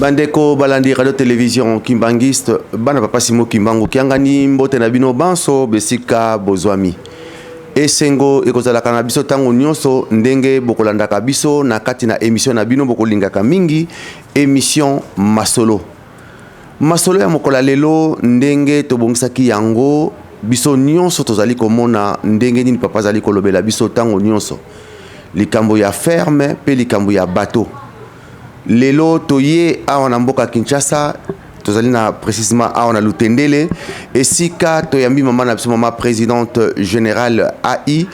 Bandeko balandi radio télévision Kimbangiste bana papa Simo Kimbangu kiangani mbote na bino banso besika bozwami esengo ekozalaka na biso tango nyonso ndenge bokolandaka biso na kati na émission na bino bokolingaka mingi émission masolo ya mokola lelo ndenge tobongisaki yango biso nyonso tozali komona ndenge nini papa zali kolobela biso tango nyonso likambo ya ferme pe likambo ya bateau. Lelo toye awa na mboka Kinshasa tozali na précisément awa na Lutendele esika toyambi mama na biso mama présidente générale AI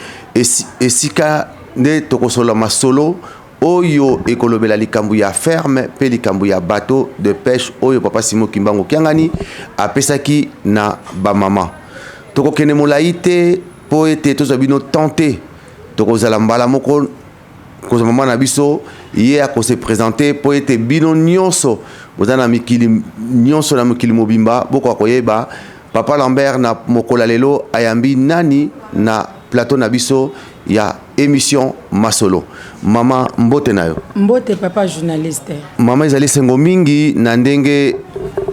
esika nde tokosola masolo oyo ekolobela likambo ya ferme pe likambo ya bateau de pêche oyo papa Simo Kimbangu kiangani apesaki na ba mama tokokene molai te po ete tozabino tenter tokozala mbala moko koza mama na biso ye a se présenter po ete bino nyonso bozana mikili nyonso na mikili mobimba boko akoyeba papa Lambert na mokola lelo ayambi nani na plateau na biso ya émission masolo mama mbote nayo mbote papa journaliste mama ezali sengo mingi na ndenge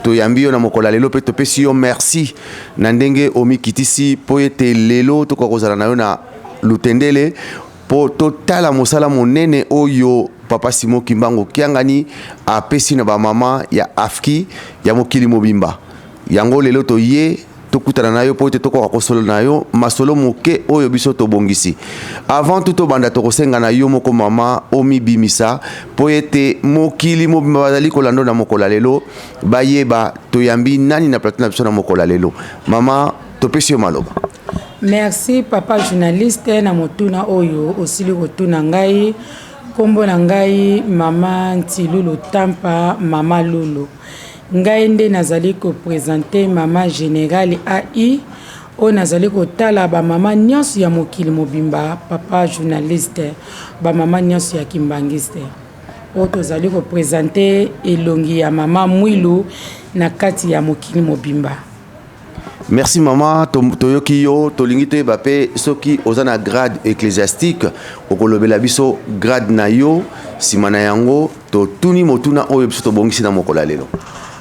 toyambi yo na mokola lelo pe topesi yo merci na ndenge omikitisi po ete lelo tokokozala na yo na Lutendele po totala mosala monene oyo papa Simo Kimbangu kiangani apesi na ba mama ya afki ya mokili mobimba yango lelo toye tokutana na yo po ete tokoka kosolo na yo masolo moke oyo biso tobongisi avant tout banda tokosenga na yo moko mama omibimisa po ete mokili mobimba bazali kolando na mokola lelo bayeba toyambi nani na plateau na biso na mokola lelo mama topesi yo maloba. Merci papa journaliste na motuna oyo osili kotuna ngai kombo na ngai mama Ntilulu Tampa mama Lulu ngai nde nazali ko présenter mama générale AI o nazali kotala ba mama nyonso ya mokili mobimba papa journaliste ba mama nyonso ya Kimbangiste o tozali ko présenter elongi ya mama Mwilu na kati ya mokili mobimba. Merci maman toyoki yo tolingite bape soki ozana grade ecclésiastique okolobela biso grade na yo simana yango to tuni motuna oyo biso tobongisi na mokola lelo.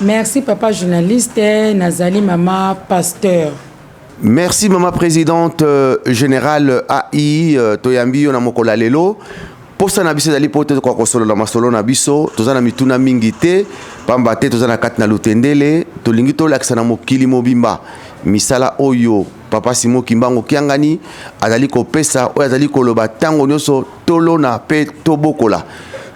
Merci papa journaliste nazali mama pasteur. Merci maman présidente générale AI toyambi yo na mokola lelo. Posa na biso dali pote kwa kosolo la masolo na biso tozana mituna mingi te pamba te tozana kati na Lutendele tolingi to lakisa na mokili mobimba misala oyo papa Simo Kimbangu kiangani azali kopesa oyo azali koloba tango nyonso tolona pe tobokola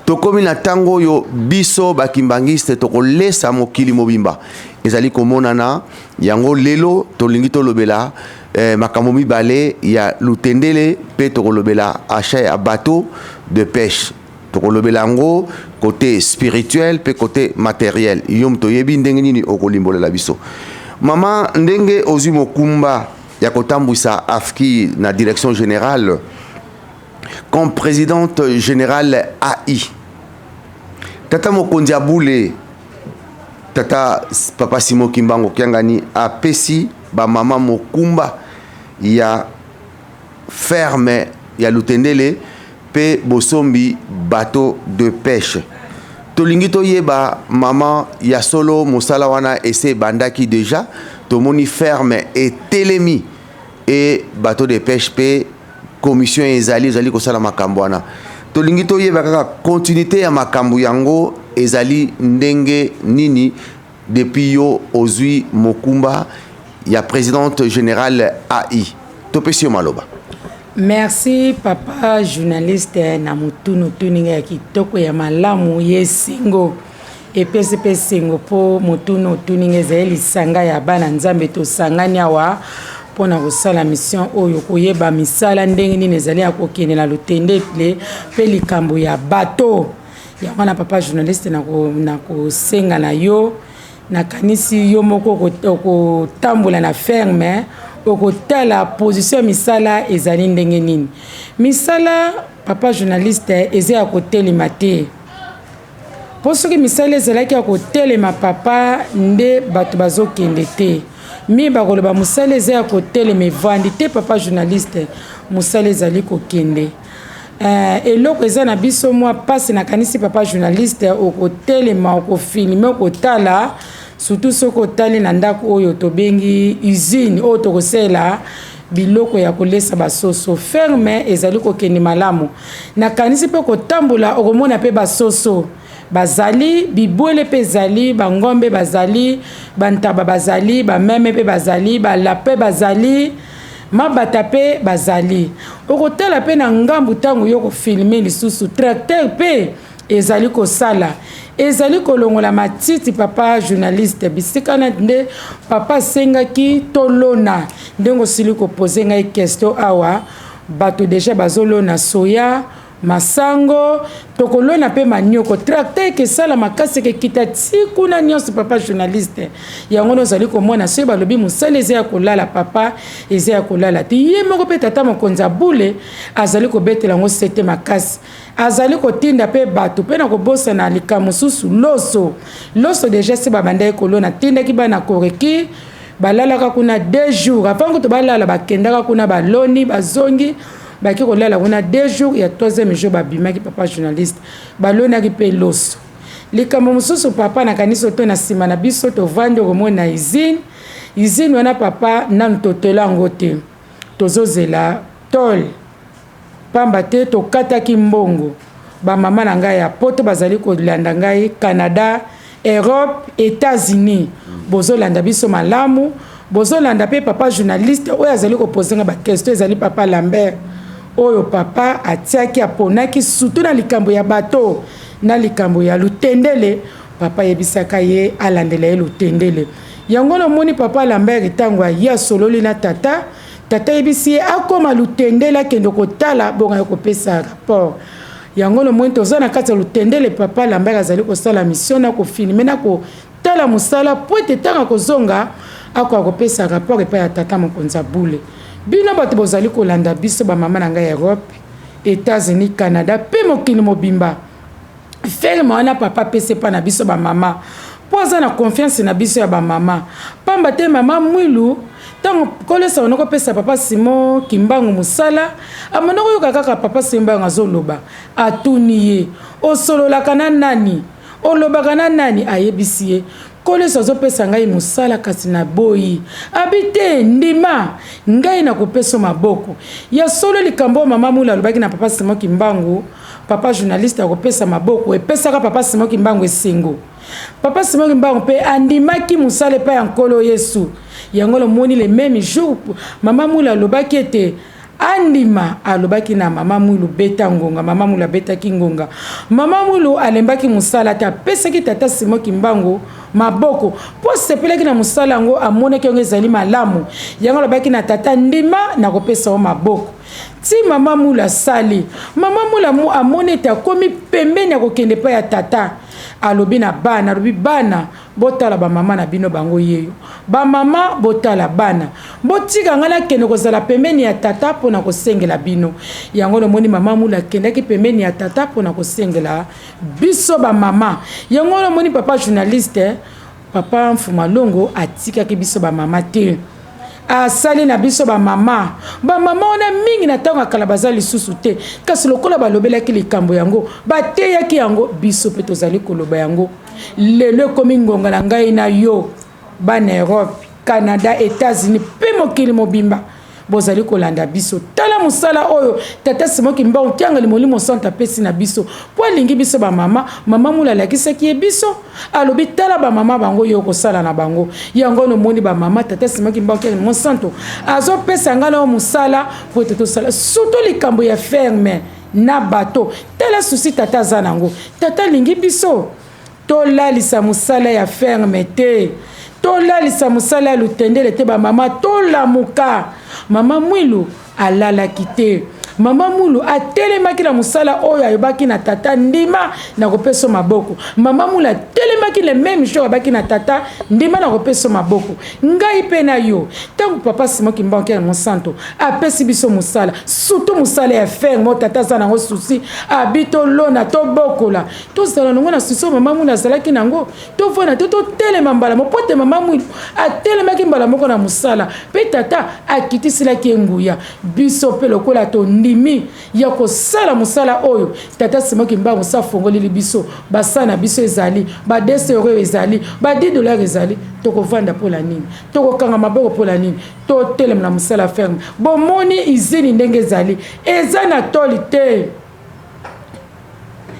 tokomi na tango oyo biso bakimbangiste tokolesa mokili mobimba ezali komonana yango lelo tolingi tolobela makambo mibale ya Lutendele pe tokolobela achat ya bateau de pêche tokolobela ngo côté spirituel pe côté matériel yom toyebi ndenge nini okolimbolela biso mama ndenge ozwi mokumba ya kotambwisa afki na direction générale comme présidente générale AI tata mokonzi abule tata papa Simo Kimbangu kiangani apesi ba mama mokumba ya ferme ya Lutendele pe bosombi bateau de pêche tolingi toyeba mama ya solo mosala wana ese bandaki déjà tomoni ferme et telemi et bateau de pêche pe commission ezali kosala makambo wana tolingi toyeba kaka continuité ya makambo yango ezali ndenge nini depuis yo ozwi mokumba ya présidente générale AI topesi yo maloba. Merci papa journaliste na mutunu tuninga ya kitoko ya malamu yesingo epese singo po mutunu tuninga zeli sanga ya bana nzambe to sangani awa pona kosala mission oyo koyeba misala ndenge nini ezali akokene na Lutendele pe likambo ya bateau ya wana papa journaliste na kosenga na yo na kanisi yo moko kotambola na ferme okotala position misala ezali ndenge nini misala papa journaliste eze ya kotelema te po soki misala ezalaki ya kotelema papa nde bato bazokende te mi bakoloba mosala eze ya kotelema evandi te papa journaliste mosala ezali kokende eloko eza na biso mwa pasi nakanisi papa journaliste okotelema okofilme okotala surtout soki otali na ndako oyo tobengi usine oyo tokosala biloko ya kolesa basoso ferme ezali kokende malamu nakanisi mpe kotambola okomona mpe basoso bazali bibwele mpe ezali bangombe bazali bantaba bazali bameme mpe bazali balape bazali mabata mpe bazali okotala mpe na ngambu ntango yo kofilme lisusu tracteur mpe ezali kosala ezali kolongola matiti papa journaliste bisika na nde papa asengaki tolona ndenge osili kopose ngai question awa bato deja bazolona soya masango tokolona mpe manioko tracteur ekesala makasi ekekita ti kuna nyonso papa journaliste yango nozali komona soki balobi mosala eza ya kolala papa eza ya kolala te ye moko mpe tata mokonzi abule azali kobetela yango sete makasi azali kotinda mpe bato mpe na kobosana likambo mosusu loso deja se babandaki kolona tindaki bana koreki balalaka kuna 2 jours avant kuto balala bakendaka kuna baloni bazongi baki kolala kuna 2 jours ya 3e jour babimaki papa journaliste balonaki mpe loso likambo mosusu papa nakanisi to na nsima na biso tovandi okomona izine wana papa nanu totela yango te tozozela tol pamba te tokataki mbongo bamama na ngai ya poto bazali kolanda ngai Canada Europe États-Unis bozolanda biso malamu bozolanda mpe papa journaliste oyo azali koposenga bakestion ezali papa Lambert oyo papa atiaki aponaki surtout na likambo ya bato na likambo ya lutendele papa yebisaka ye alandela ye lutendele yango nomoni papa Lambert ntango ya sololi na tata yebisi ye akoma lutendele akende kotala bonga ya kopesa rapport yango nomoni toza na kati ya lutendele papa Lambert azali kosala mission na kofilme na kotala mosala po ete ntango akozonga akopesa rapport epai ya tata mokonzi abule bino bato bozali kolanda biso bamama na ngai Europe États-Unis Canada mpe mokili mobimba ferme wana papa pese pa na biso bamama po aza na confiance na biso ya bamama pamba te mama mwilu ntango kolesa wana kopesa papa Simon Kimbangu mosala amona koyoka kaka papa Simbangu azoloba atuni ye osololaka na nani olobaka na nani ayebisi ye kolesa azopesa ngai mosala kasi na boyi abite ndima ngai na kopesa maboko ya solo likambo mama mula alobaki na papa Simon Kimbangu papa journaliste akopesa maboko epesaka papa Simon Kimbangu esengo papa Simon Kimbangu pe andimaki mosala pa ya nkolo Yesu yango lomoni le même jour mama mula alobaki ete andima alobaki na mama mulu beta ngonga mama mulu abetaki ngonga mama mulu alembaki musala ta pesaki tata Simon Kimbangu maboko po sepelaki na musala ngo amonaki ngo ezali malamu yango alobaki na tata ndima na kopesa maboko ti mama mulu asali mama mulu amonete akomi pembeni akokende pa ya tata alobi na bana alobi bana botala ba mama na bino bango yeyo ba mama botala bana botika ngala kende kozala pembeni ya tata pona kosengela bino yango lomoni mama mula kendaki pembeni ya tata pona kosengela biso ba mama yango lomoni papa journaliste papa Mfuma Longo atikaki biso ba mama te asali na biso ba mama ona mingi na tango akala bazali lisusu te kasi lokola balobelaki likambo yango bateyaki yango biso pe tozali koloba yango lelo komi ngonga na ngai na yo bana Europe Canada États-Unis pe mokili mobimba bozali kolanda biso tala musala oyo tata Simon Kimbangu tianga limolimo santa pesi na biso po alingi biso ba mama mula lakisaki ye biso alobi tala ba mama bango yo kosala na bango yango no moni ba mama tata Simon Kimbangu tianga limolimo santo azo pesa ngala o musala po to sala surtout likambo ya ferme na bato tala susi tata zanango tata lingi biso to lalisa musala ya ferme te to lalisa musala lutendele te ba mama to lamuka mama mwilu alalaki te mama mulu atelemaki na musala oyo ayobaki na tata ndima na kopesa maboko mama mulu atelemaki le même jour abaki na tata ndima na kopesa maboko ngai pe na yo tango papa Simon Kimbangu na monsanto apesi biso musala surtout musala ya faire mo tata za nango souci abito lona to bokola to sala nango na souci mama mulu azalaki nango to vona to telema mbala mo pote mama mulu atelemaki mbala moko na musala pe tata akitisilaki nguya biso pe lokola to ndi bandimi ya kosala mosala oyo tata Simaki Mbango sa fongoli biso basana biso ezali ba 200 € ezali ba 10 $ ezali tokovanda pour la nini tokokanga maboko pour la nini to telem na mosala ferme bomoni izini ndenge ezali eza na tolite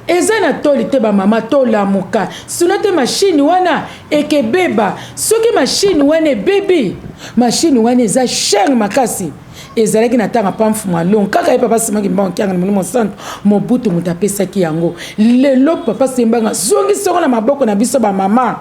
ezana tolite ba mama to la muka sunote machine wana ekebeba soki machine wana bébé machine wana eza cher makasi ezalaki na tanga pamfuma long kaka papa Simaki Mbango kyanga mulimo santo mobutu mutapesaki yango lelo papa Simbanga zongi soko na maboko na biso ba mama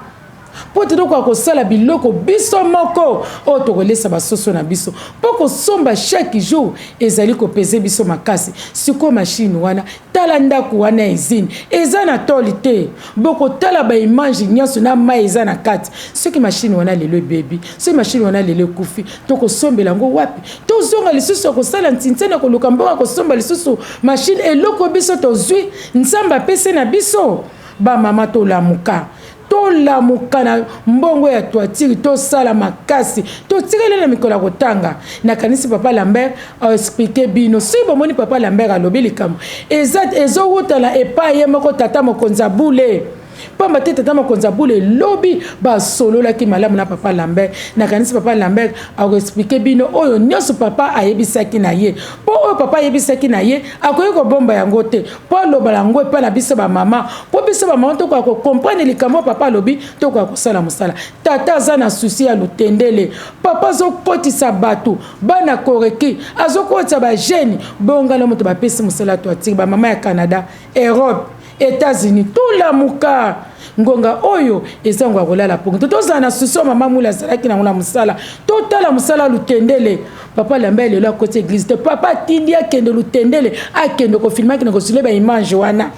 po te ko akosala biloko biso moko o to kolesa basoso na biso po ko somba chaque jour ezali ko peser biso makasi siko machine wana tala ndaku wana izine eza na tolite boko tala ba image nyoso na mai eza na kati soki machine wana lelo baby soki machine wana lelo kufi to ko sombela ngo wapi to zonga lisusu ko sala ntintsena ko luka mboka ko somba lisusu machine eloko biso to zwi nzamba pese na biso ba mama to lamuka to la mukana mbongo ya toatiri to sala makasi to tirele na mikola kotanga na kanisi papa Lambert a expliqué bino si bomoni papa Lambert alobi likamo ezo wutala epaye moko tata mokonza bule pamba te tata mokonza bule lobi ba solola ki malamu na papa Lambert na kanisi papa Lambert a expliqué bino oyo nyoso papa ayebisaki na ye po oyo papa ayebisaki na ye akoyi ko bomba yango te po loba lango epa na biso ba mama po biso ba mama to ko comprendre likamo papa lobi to ko sala musala tata za na souci ya lutendele papa zo kotisa batu bana koreki azo kotisa ba jeune bongala moto ba pesi musala to atiki ba mama ya Canada Europe États-Unis tout la muka ngonga oyo ezangwa kolala pongo toza na suso mama mula salaki na ngona musala totala musala lutendele papa Lambert lelo côté église te papa tindi akende lutendele akende ko filma ki na ko sule ba image wana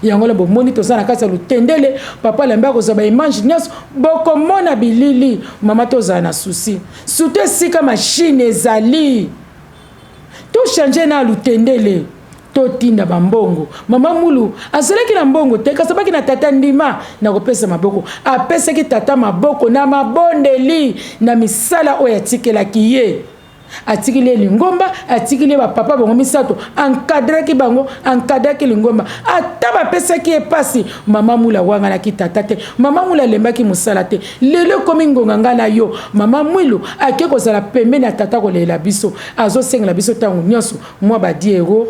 yango la bomoni toza na kasa lutendele papa Lambert ko ba image nyos boko mona bilili mama toza na souci surtout sika machine ezali to changer na lutendele to tinda bambongo mama mulu aseleki na mbongo te kasabaki na tata ndima na kopesa maboko apesaki tata maboko na mabondeli na misala oyo atikelaki ye atikile lingomba atikile ba papa bango misato encadreki bango encadreki lingomba ataba pesaki epasi mama mula wanga na kitata te mama mula lembaki musala te lelo komi ngonga ngana yo mama mwilu akeko sala pembeni na tata ko lela biso azo sengela biso tango nyonso mwa ba 10 €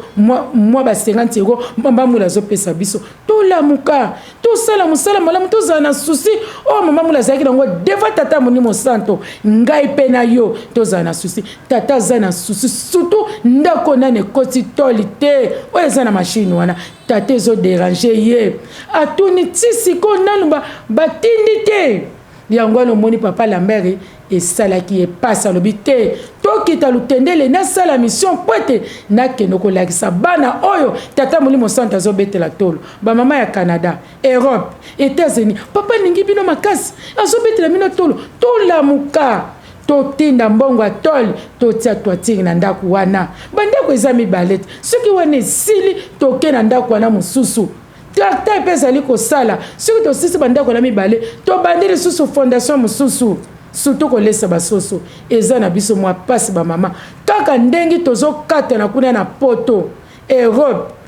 mwa ba 50 € mama mula zo pesa biso to la muka to sala musala malamu to zana souci o mama mula zaki nango deva tata monimo santo ngai pena yo to zana souci tata zana souci surtout ndako nane koti tolite oyo zana machine wana tata zo déranger ye atuni tisi ko nanu batindi te yango lo moni papa Lambert esalaki epasa lobi te tokita lutendele na sala mission poete na keno ko lakisa bana oyo tata molimo santa zo betela tolo ba mama ya Canada Europe États-Unis papa ningi bino makasi azo betela mino tolo tola muka to tinda mbongo atol to tia toatiri na ndaku wana bandako eza mibalete soki wana esili toke na ndaku wana mosusu tracteur pesa liko sala soki to sisi bandako na mibale to bandiri susu fondation mosusu surtout ko lesa basoso eza na biso mwa pasi ba mama kaka ndengi tozo kata na kuna na poto Europe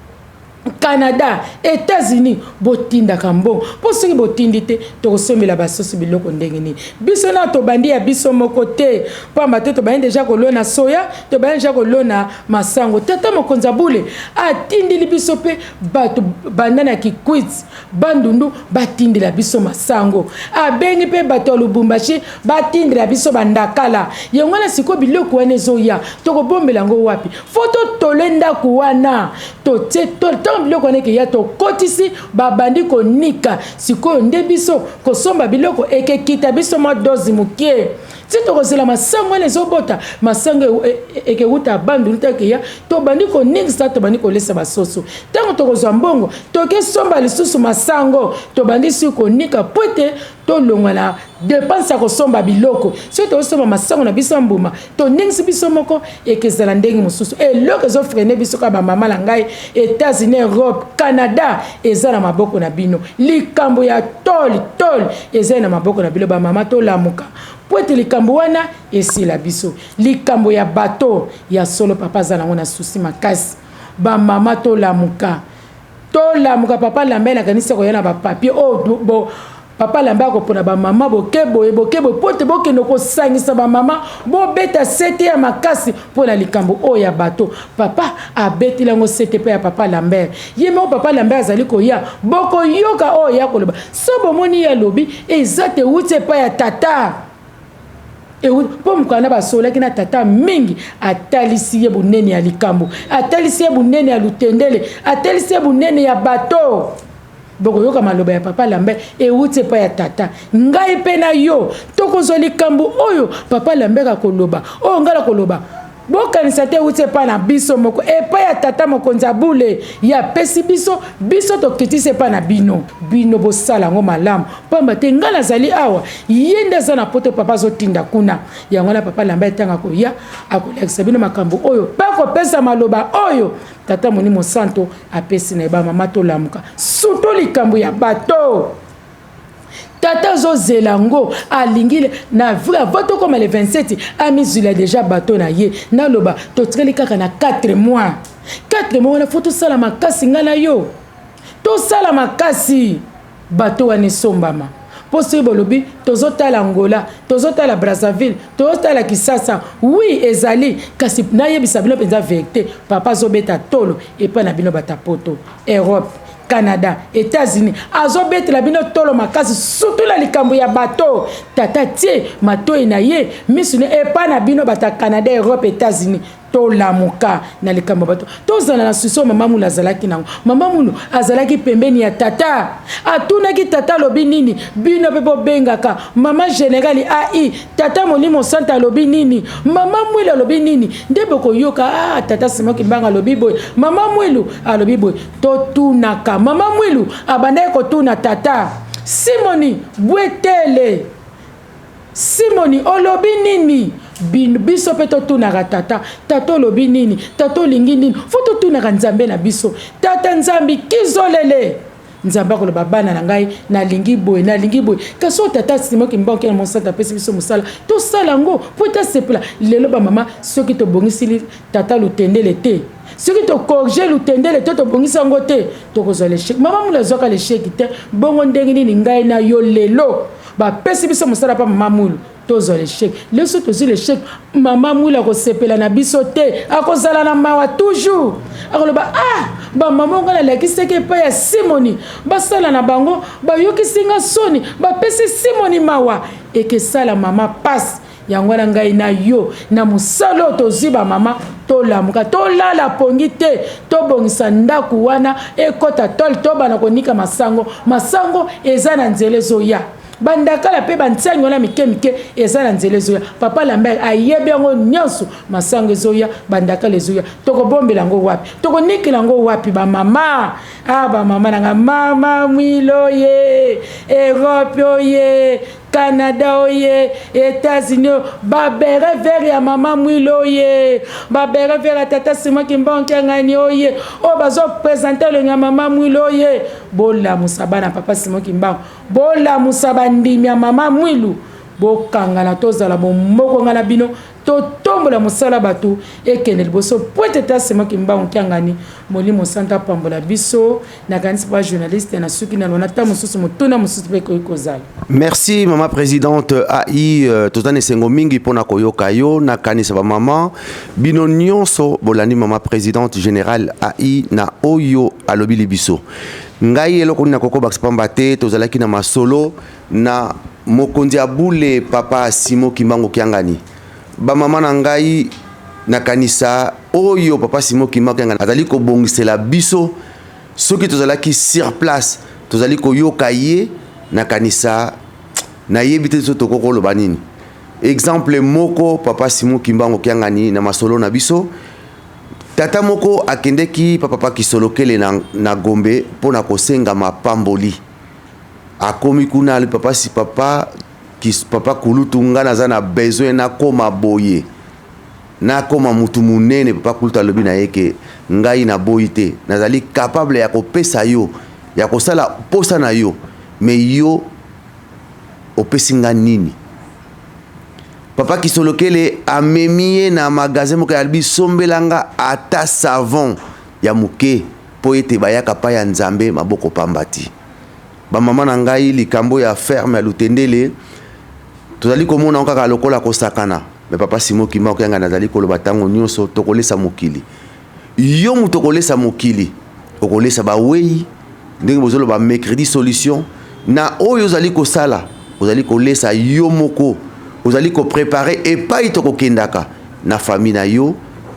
Canada États-Unis botinda kambongo po soki botindi te tokosomela basoso biloko ndenge nini biso na to bandi ya biso moko te pamba te to bandi déjà kolona soya to bandi déjà kolona masango tata mokonza bule atindili biso pe bato bandana kikwiti bandundu batindila biso masango abengi pe bato Lubumbashi batindila biso bandakala yango na siko biloko wana ezoya tokobombela ngo wapi foto tolenda kuwana to te biloko neke ya to kotisi babandi ko nika sikoyo nde biso kosomba biloko ekekita biso ma dozi mukie tito kozela masango ene zobota masango ekeuta bandu ntake ya to bandi ko nika to bandi ko lesa basoso tango to kozwa mbongo to ke somba lisusu masango to bandi si ko nika pote to longala dépense ko somba biloko so to somba masango na biso mbuma to ningisi biso moko ekezala ndengi mususu eloko zo freiner biso ka ba mama la ngai États-Unis Europe Canada eza na maboko na bino likambo ya tol eza na maboko na bilo ba mama to lamuka po ete likambo wana esila biso likambo ya bato ya solo papa aza nango na susi makasi bamama tolamuka papa Lambert nakanisa koya na bapapier o papa Lambert akopona bamama boke boye po te bokende kosangisa bamama bobeta sete ya makasi mpo na likambo oyo ya bato papa abeteli yango sete mpe ya papa Lambert ye moko papa Lambert azali koya bokoyoka oyo ya koloba so bomoni ye alobi eza te wuti epai ya tata po mokana basolaki na tata mingi atalisi ye bunene ya likambo atalisi ye bunene ya lutendele atalisi ye bunene ya bato bokoyoka maloba ya papa Lambert ewuti epai ya tata ngai mpe na yo tokozwa likambo oyo papa Lambert akoloba oyo ngai nakoloba bokanisa te ewuti epai na biso moko epai ya tata mokonzi ya bule ya pesi biso tokitisi epai na bino bosala yango malamu pamba te ngai nazali awa ye nde aza na poto papa azotinda kuna yango na papa Lambert ntango akoya akolakisa bino makambo oyo mpe akopesa maloba oyo tata Molimo Santo apesi na ye bamama tolamuka surtout likambo ya bato tata zozela ngo alingile na vrai voto comme le 27 amizula déjà bateau na ye na loba totikeli kaka na 4 mois na foto sala makasi ngala yo to sala makasi bateau wane sombama poso bolobi tozotala Angola tozotala Brazzaville tozotala Kisasa oui ezali kasi na yebisa bino penza vérité papa zobeta tolo et pas na bino batapoto Europe Canada, États-Unis, azobetela bino tolo makasi surtout la likambo ya bato tata tie mato enaye misune epa na bino bata Canada, Europe, États-Unis tolamuka na likambo bato tozana na suso mama mulu azalaki nango mama mulu azalaki pembeni ya tata atunaki tata lobi nini bino pe bobengaka mama générale AI tata Molimo Santo lobi nini mama mulu lobi nini nde bokoyoka tata Simoki Mbanga lobi boy mama mulu alobi boy totunaka mama mulu abandai kotuna tata Simoni Bwetele Simoni olobi nini biso pe totunaka tata olobi nini tata olingi nini fo totunaka nzambe na biso tata nzambi kizolele nzambe akoloba bana na ngai nalingi boye kasi o tata Simoki Mbanga na mosata apesi biso mosala tosala ngo po tasepela lelo bamama soki tobongisili tata lutendele te soki tokorge lutendele te tobongisi yango te tokozwa lesheki mama mulu azwaka lesheki te bongo ndenge nini ngai na yo lelo bapesi biso mosala pa mama mulu tozwa lesheki leso tozwi lesheki mama mulu akosepela na biso te akozala na mawa toujours akoloba bamama ngo nalakisaki epai ya Simoni basala na bango bayokisi nga soni bapesi Simoni mawa ekesala mama pasi yango na ngai na yo na mosala oyo tozwi bamama tolamuka tolala pongi te tobongisa ndako wana ekota tol tobana konika masango eza na nzela ezoya bandakala pe bantiango na mike eza na nzela ezoya papa Lambert ayebi yango nyonso masango ezoya bandakala ezoya tokobombela yango wapi tokonikela yango wapi bamama bamama nanga mama mwilo ye Europe oye Canada oye États-Unis babere vere ya mama mwilo oye babere vere ya tata Simoki Mbanga ngani oye o bazo présenter le nya mama mwilo oye bola musabana papa Simoki Mbanga bola musabandimi ya mama mwilu bokanga na tozala bomoko ngana bino totombola mosala bato ekende liboso po tata Simoki Mbanga ngani Molimo Santo pambola biso na kanisi pa journaliste na suki na lona ta mosusu motuna mosusu pe kozala. Merci mama présidente AI tozane sengo mingi pona koyoka yo na kanisa ba mama bino nyonso bolani mama présidente générale AI na oyo alobi libiso ngai eloko na koko bakspamba te tozalaki na masolo na mokonzi abule papa Simoki Mbanga kiangani ba mama na ngai na kanisa oyo papa Simoki Mbanga azali ko bongisela biso soki tozalaki sur place tozali ko yoka ye na kanisa na yebite so tokoko loba nini exemple moko papa Simoki Mbanga kiangani na masolo na biso tata moko akendeki papa kisolokele na Gombe pona kosenga mapamboli akomi kuna le papa si papa kulutu nga naza na besoin na koma boye na koma mutu munene papa kulutu alobi na yeke ngai na boyi te nazali capable ya kopesa yo ya kosala posa na yo me yo opesi nga nini papa Kisolokele amemie na magasin moko ya bisombelanga ata savon ya muke po ete bayaka pa ya nzambe maboko pambati. Ba mama na ngai likambo ya ferme ya Lutendele tozali komona okaka lokola kosakana. Me papa Simo Kimba okanga nazali koloba tango nyonso tokolesa mokili. Yo mu tokolesa mokili. Okolesa ba wei ndenge bozolo ba mercredi solution na oyo ozali kosala ozali kolesa yo moko ozali ko préparer et pas itoko kendaka na famille na yo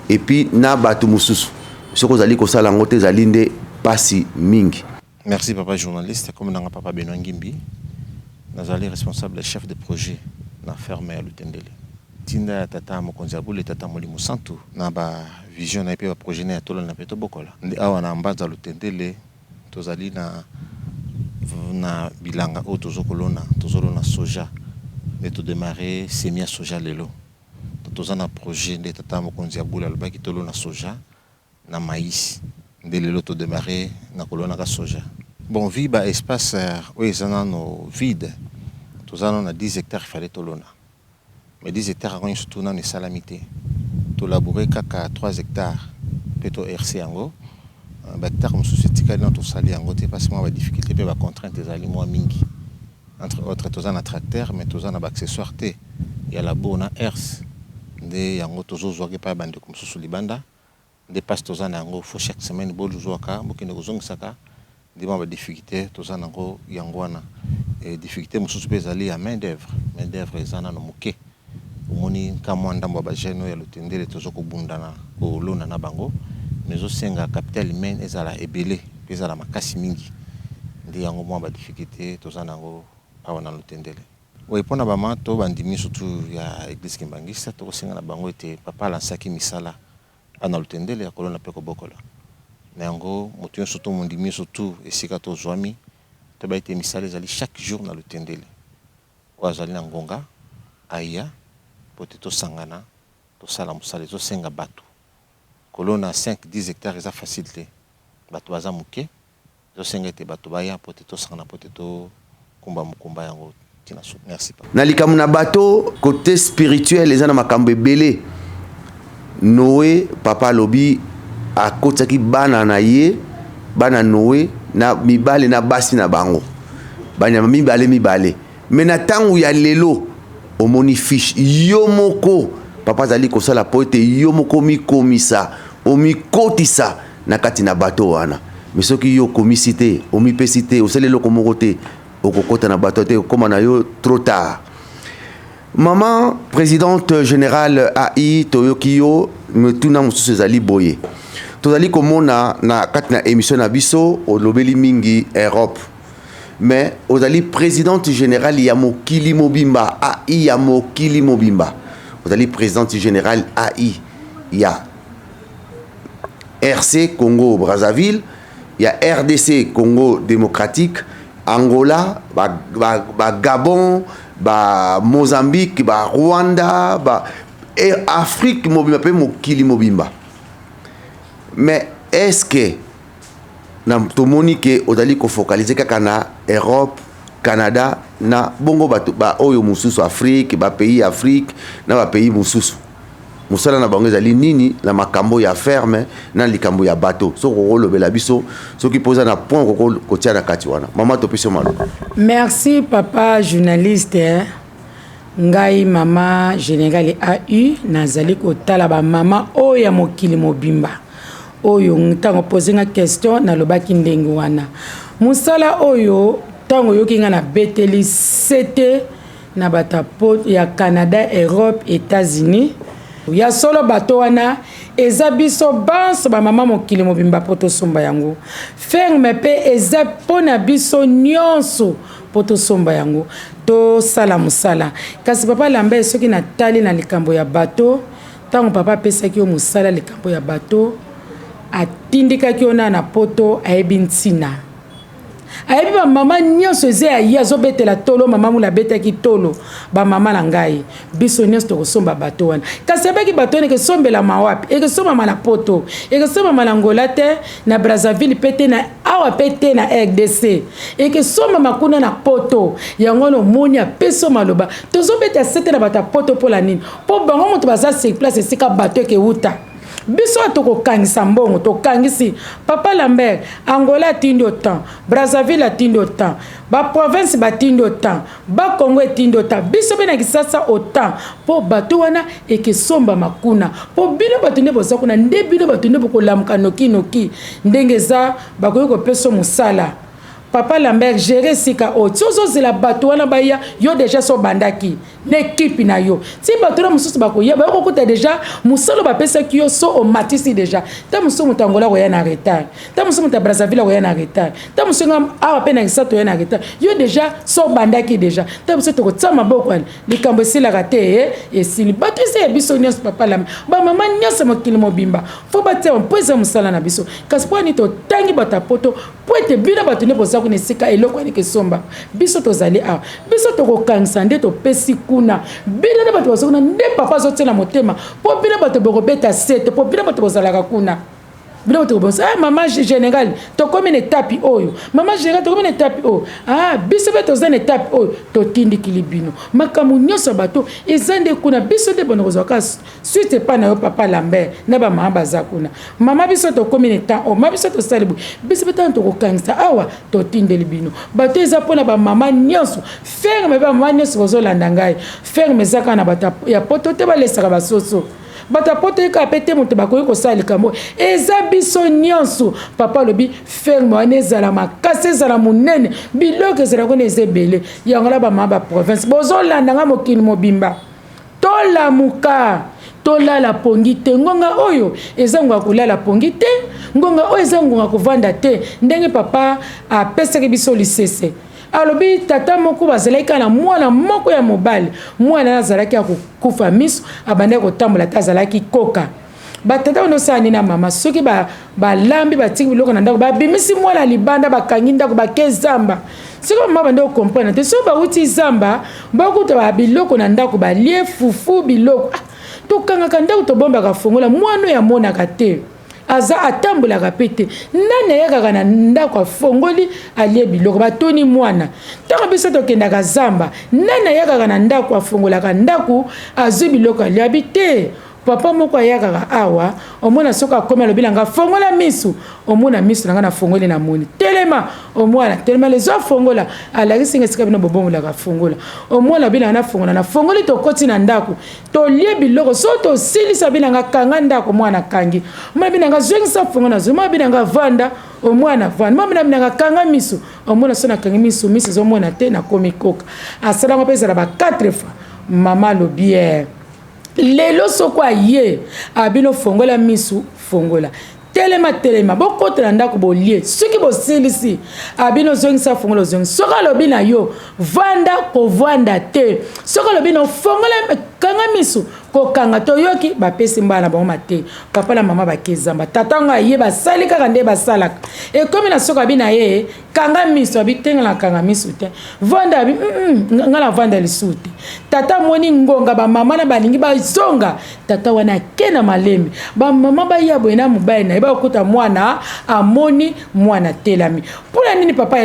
et puis na batu mususu soko ozali kosala ngote ezali nde pasi mingi. Merci papa journaliste, comme nanga papa Benoît Ngimbi nazali responsable chef de projet na ferme ya Lutendele. Tinda ya tata mokonzi abule tata Molimo Santu na ba vision na pe ba projet na tolo na peto bokola ndi awa na mbaza Lutendele tozali na bilanga o tozokolona soja mais to démarrer semia soja lelo tozana projet de tata mokonzi abule alobaki tolo na soja na maïs de lelo to démarrer na kolona ka soja. Bon vi ba espace oezana no vide tozana na 10 hectares fallait tolona. Mais 10 hectares on surtout na salamité. To labourer kaka 3 hectares peto RC yango. Ba hectare mususu tikali na to sali yango te parce que ba difficulté pe ba contrainte ezali moi mingi. Entre autres tozana tracteur mais tozana ba accessoire te. Ya la bona RC de yango tozo zoke pa bande comme mususu libanda. De passe tozana yango faut chaque semaine bolu zoka bokine kozongisaka. Dima ba difficulté tozana yango yango wana. Et difficulté mususu pe ezali ya main d'œuvre ezana no muke. Omoni kama ndambo ba jeune ya Lutendele tozoko bundana ko lona na bango mais osenga capital humain ezala ebele ezala makasi mingi ndi yango mwa ba difficulté tozana ngo awa na Lutendele. Oui pona ba mato bandimi surtout ya église Kimbangisa to kosenga na bango ete papa lansaki misala ana Lutendele ya kolona pe ko bokola. Na yango moto surtout mondimi surtout esika to zwami to ba ete misala ezali chaque jour na Lutendele. Wazali na ngonga aya poteto sangana to sala musala to senga bato kolona 5-10 hectares eza facilité bato baza muke to senga te bato baya poteto sangana poteto kumba mukumba yango tina so. Merci papa. Na likamu na bato côté spirituel eza na makambo ebele. Noé papa lobi akotaki bana na ye bana Noé na mibale na basi na bango banyama mibale mais na tangu ya lelo omoni fiche yo moko papa zali kosala poete yo moko mikomisa omikotisa na kati na bato wana mais soki yo komisite omipesite oselelo komoko te okokota na bato te koma na yo trop tard. Maman présidente générale AI toyoki yo metuna mususu ezali boye tozali komona na kati na émission na biso olobeli mingi Europe. Mais ozali présidente générale ya mokili mobimba AI ya mokili mobimba ozali présidente générale AI ya RC Congo Brazzaville ya RDC Congo démocratique Angola ba Gabon ba Mozambique ba Rwanda ba Afrique mobimba pe mokili mobimba. Mais est-ce que na tomoni ke odali ko focaliser kaka na Europe, Canada na bongo ba oyo mususu Afrique, ba pays Afrique na ba pays mususu. Musala na bango ezali nini na makambo ya ferme na likambo ya bateau. So ko lobela biso, so ki posa na point ko tia na kati wana. Mama to piso malo. Merci papa journaliste. Ngai mama général AU nazali ko tala ba mama oyo ya mokili mobimba. Oyo ntango poser nga question na lobaki ndenge wana musala oyo tango yoki nga na beteli c'était na batapo ya Canada, Europe, États-Unis ya solo bato wana eza biso banso ba mama mokili mobimba poto somba yango ferme pe eza pona biso nyonso poto somba yango to sala musala kasi papa lambe soki na tali na likambo ya bato tango papa pesaki yo musala likambo ya bato atindikaki ona na poto ayebi ntina ayebi ba mama nyonso eze ayi azobetela tolo mama mula betaki tolo ba mama na ngai biso nyonso tokosomba bato wana kasi abaki bato wana ekesombela mawapi ekesomba na poto ekesomba na Angola te na Brazzaville pete na awa pete na RDC ekesomba makuna na poto yango no moni apeso maloba tozobeta sete na bata poto pola nini po bango moto baza sur place esika bato ekeuta biso tokokangisa mbongo tokangisi Papa Lambert Angola atindi autant Brazzaville atindi autant ba province batindi autant ba Congo etindi autant biso bena kisasa autant po bato wana ekesomba makuna po bino bato nde boza kuna nde bino bato nde bokolamuka noki ndenge za bakoki kopeso musala Papa Lambert gérer sika o tsozo zela bato wana baya yo déjà so bandaki l'équipe na yo si bato na mususu bakoya ba ko déjà musalo ba pesa ki yo so o matisi déjà ta musu mutangola ko ya na retard ta musu muta Brazzaville ko ya na retard ta musu ngam awa pe na kisato ya na retard yo déjà so bandaki déjà ta musu to ko tsama boko likambo sila kate e sili bato se biso nyos Papa Lambert ba mama nyos mokili mobimba fo batia on pesa musala na biso kasi po ni to tangi bata poto po ete bina bato ne boza ko nesika eloko ni kesomba biso tozali a biso to ko kangisa nde to pesi kuna bina na bato bazona nde papa zo tela motema po bina bato bokobeta sete po bina bato bozalaka kuna bina bato boza mama général to comme une étape oyo mama général to comme une étape oyo biso beto za une étape oyo to tindi kilibino makamu nyoso bato ezande kuna biso de bono kozaka suite pa na yo Papa Lambert na ba mama baza kuna mama biso to comme une étape o mama biso to salibu biso beto to kokangisa awa to tindi libino bato eza pona ba mama nyoso ferme ba mama nyoso kozolanda ngai ferme zaka na bata ya poto te balesaka basoso bata poto ka pete moto bakoyi kosala likambo eza biso nyonso papa lobi ferme wana ezala makasi ezala monene biloko ezala kona ezebele yango la bamama ba province bozolanda nga mokili mobimba tolamuka tolala pongi te ngonga oyo eza ngonga kolala pongi te ngonga oyo eza ngonga kovanda te ndenge papa apesaki biso lisese alobi tata moko bazalaki na mwana moko ya mobali mwana azalaki akufa miso abandaki kotambola ta azalaki koka batata ono sani na mama soki balambi batiki biloko na ndako babimisi mwana libanda bakangi ndako bake zamba siko mama bande okomprendre te so bauti zamba bakuta biloko na ndako balie fufu biloko tokangaka ndako tobombaka fongola mwana ya monaka te aza atambolaka pete nani ayakaka na ndako afongoli alie biloko batoni mwana ntango biso tokendaka zamba nani ayakaka na ndako afongolaka ndako azwi biloko aliabi te papa moko ayakaka awa omona soka akomi alobi nanga fongola misu omona misu nanga na fongoli na moni telema omwana telema lezo afongola alakisi nga sika bino bobomolaka fongola omwana bina na fongola na fongoli tokoti na ndako tolie biloko so tosilisa binanga kanga ndako mwana kangi omwana binanga zwengisa fongola zoma binanga vanda omwana vanda mama binanga kanga misu omwana so na kangi misu misu zomona te na komi koka asala ngopeza ba 4 fois mama lobière lelo soko aye abino fongola misu fongola telema bokotela ndako bolie soki bosilisi abino zongisa fongola zongisa soka lobi na yo vanda kovanda te soka lobi na fongola kanga misu kokanga toyoki bapesi mbala bango mate papa na mama bakezamba tatanga aye basali kaka nde basalaka ekomi na soka bina ye kanga misu abitengela kanga misu te vanda abi ngala vanda lisu te tata moni ngonga ba mama na balingi bazonga tata wana kena malembe ba mama ba yabo na mobali na ba okuta mwana amoni mwana telami pula nini papa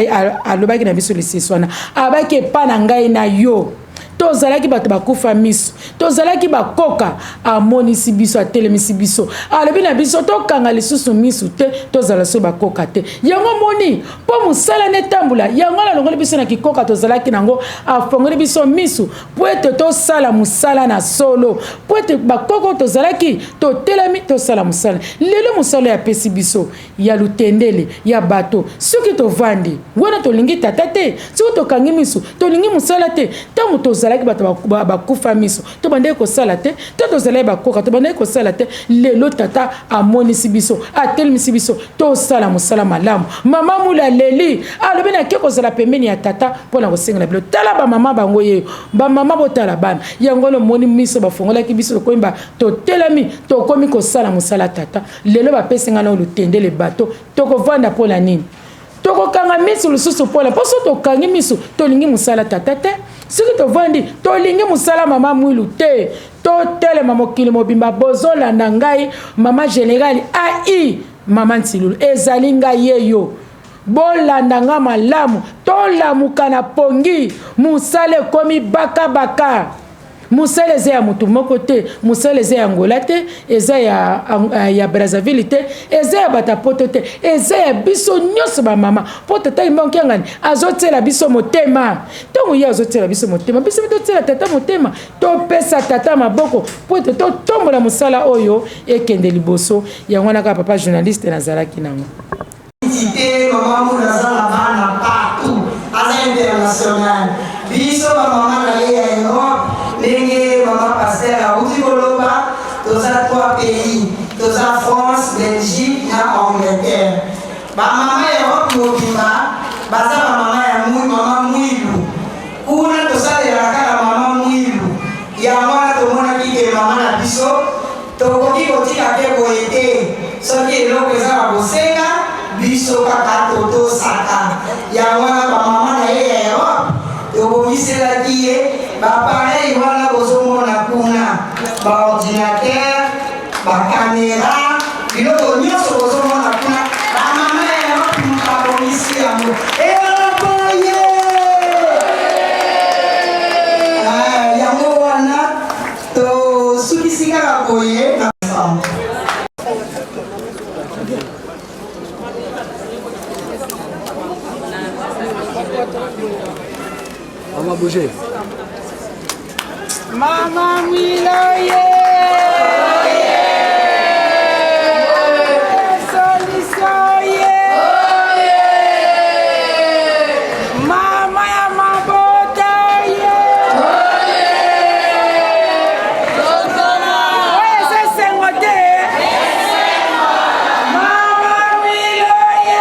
alobaki na biso lisiswana abaki pa na ngai na yo tozalaki bato bakufa miso tozalaki bakoka amonisi biso atelemisi biso alobi na biso tokanga lisusu misu te tozala so bakoka te yango moni po musala netambula yango la longoli biso na kikoka tozalaki nango afongoli biso misu po ete tosala musala na solo po ete bakoko tozalaki totelemi tosala musala lelo musala ya pesi biso ya lutendele ya bato soki tovandi wana tolingi tata te soki tokangi misu tolingi musala te tamu tozalaki bato bakufa miso to bande ko sala te to tozalaki bakoka to bande ko sala te lelo tata amonisi biso atelemisi biso to sala musala malamu mama mula leli alobi na ke kozala pembeni ya tata mpona kosengela bilo tala bamama bango ye bamama botala bana yango lo moni miso bafongolaki biso tokoyimba totelemi tokomi kosala musala tata lelo bapesinga na lutendele bato tokovanda mpona nini to tokokanga miso lisusu mpona mpo so tokangi miso tolingi mosala tata te soki tovandi tolingi mosala mama mwilu te totelema mokili mobimba bozolanda ngai mama général ai mama Nsilulu ezali ngai yeyo bolanda nga malamu tolamuka na pongi mosala ekomi bakabaka musele eza ya mutu moko te musele eza ya Angola te eza ya Brazzaville te eza ya batapoto te eza ya biso nyonso bamama mpo tata imbanki yangani azotela biso motema ntongo ye azotela biso motema biso totela tata motema topesa tata maboko mpo ete totombola mosala oyo ekende liboso yango wana kaka papa journaliste nazalaki nango Maman Moulazala Bana partout, à l'international. Biso maman na ye Europe, nenge maman pasteur à Outikoloba, dans 3 pays, dans France, Belgique, na Angleterre. Ba maman Europe mobimba, baza ba maman ya maman mwilu. Kuna tosale la kala maman mwilu. Ya mwana tomona kike maman na biso, tokoki kotika ke boete. Soki eloko eza bosenga biso kaka toto saka ya wana ba mama na ye Europe tokomiselaki ye bapareil wana bozomona kuna baordinateur bakamera biloko nyonso bozomona kuna bamama ya Europe bakomisi yango eoboye yango wana tosukisi kaka boye na On va bouger. Mama Miloye! Mama ya mabota ye! Oye, c'est sengote! Mama Miloye!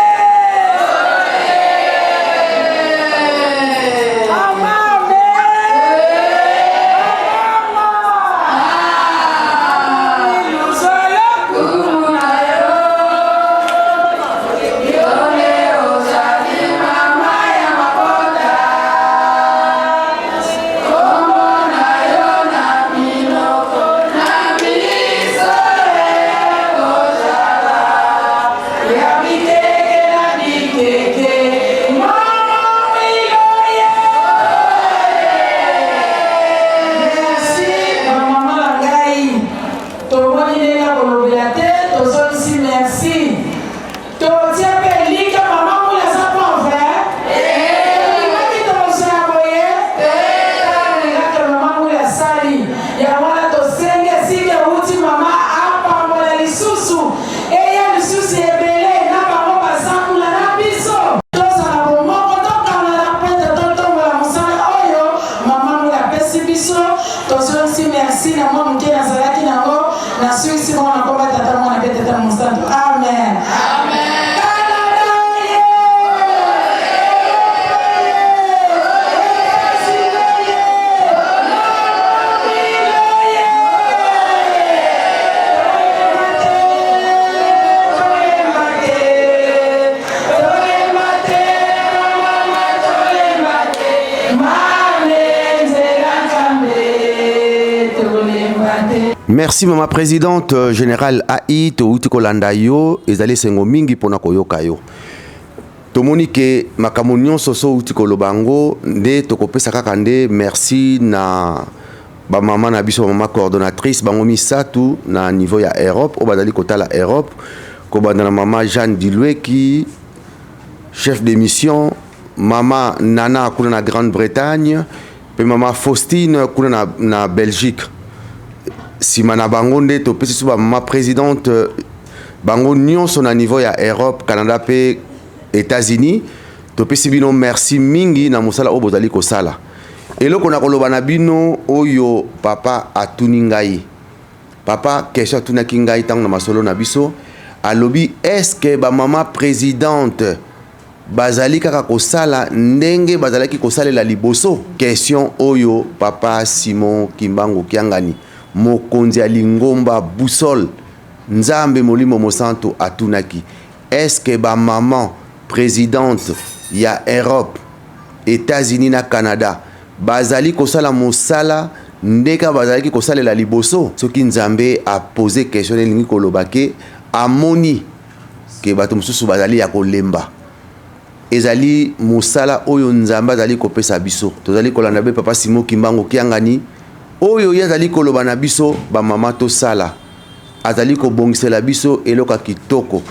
Merci Maman Présidente Générale AI to Kolanda yo ezali sengo mingi pona koyoka yo. Tomoni ke makambo nyonso so uti kolobango nde tokopesa kaka nde merci na ba mama na biso mama coordonnatrice bango misatu na niveau ya Europe o bazali kotala Europe ko banda na mama Jeanne Dilweki chef d'émission mama Nana kuna na Grande-Bretagne pe mama Faustine kuna na Belgique. Simana bango nde topesi so ba mama présidente bango nyonso na niveau ya Europe Canada pe États-Unis topesi bino merci mingi na mosala o bozali kosala eloko na koloba na bino oyo papa atuni ngai papa question atunaki ngai tango na masolo na biso alobi est-ce que ba mama présidente bazali kaka kosala ndenge bazalaki kosalela liboso question oyo papa Simon Kimbangu Kiangani mokonzi alingomba Boussole Nzambe Molimo Mosanto atunaki est-ce que ba maman présidente ya Europe, États-Unis na Canada bazali kosala mosala ndeka bazali ki kosala la liboso soki nzambe a posé question elingi koloba ke amoni ke bato mosusu bazali ya kolemba ezali mosala oyo nzambe azali kopesa biso tozali kolanda be papa Simon Kimbangu Kiangani oyo yazali koloba na biso ba mama tosala azali kobongisela biso eloka kitoko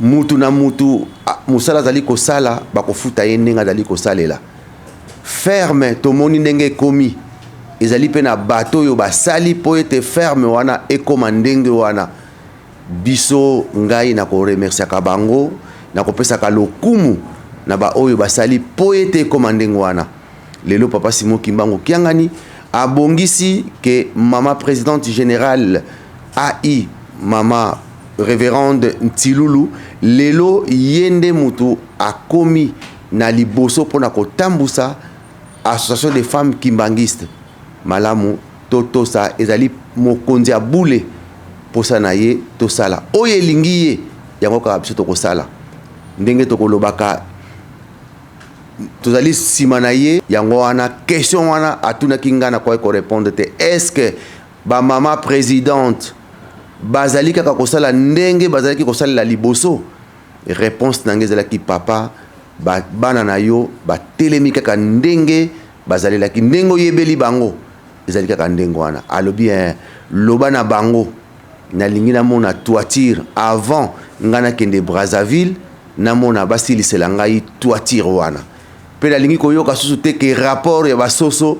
mutu na mutu mosala azali kosala bakofuta ye ndenge azali kosalela ferme tomoni ndenge ekomi ezali pe na bato oyo basali po ete ferme wana ekoma ndenge wana biso ngai na koremerciaka bango na kopesaka lokumu na ba oyo basali po ete ekoma ndenge wana lelo papa Simon Kimbangu Kiangani abongisi ke mama présidente générale AI mama révérende Ntilulu lelo yende mutu akomi na liboso pona kotambusa association des femmes kimbangistes malamu totosa ezali mokonzi abule posa na ye tosala oyo elingi ye yango kaka biso tokosala ndenge tokolobaka tozali nsima na ye yango wana question wana atunaki nga na kwa korépondre te est-ce que bamama présidente bazali kaka kosala ndenge bazalaki kosalela liboso réponse nange ezalaki papa bana na yo batelemi kaka ndenge bazalelaki ndenge oyebeli bango ezali kaka ndenge wana alobi loba na bango nalingi namona toiture avant nga nakende Brazzaville namona basilisela ngai toiture wana mpe nalingi koyoka susu te ke rapport ya basoso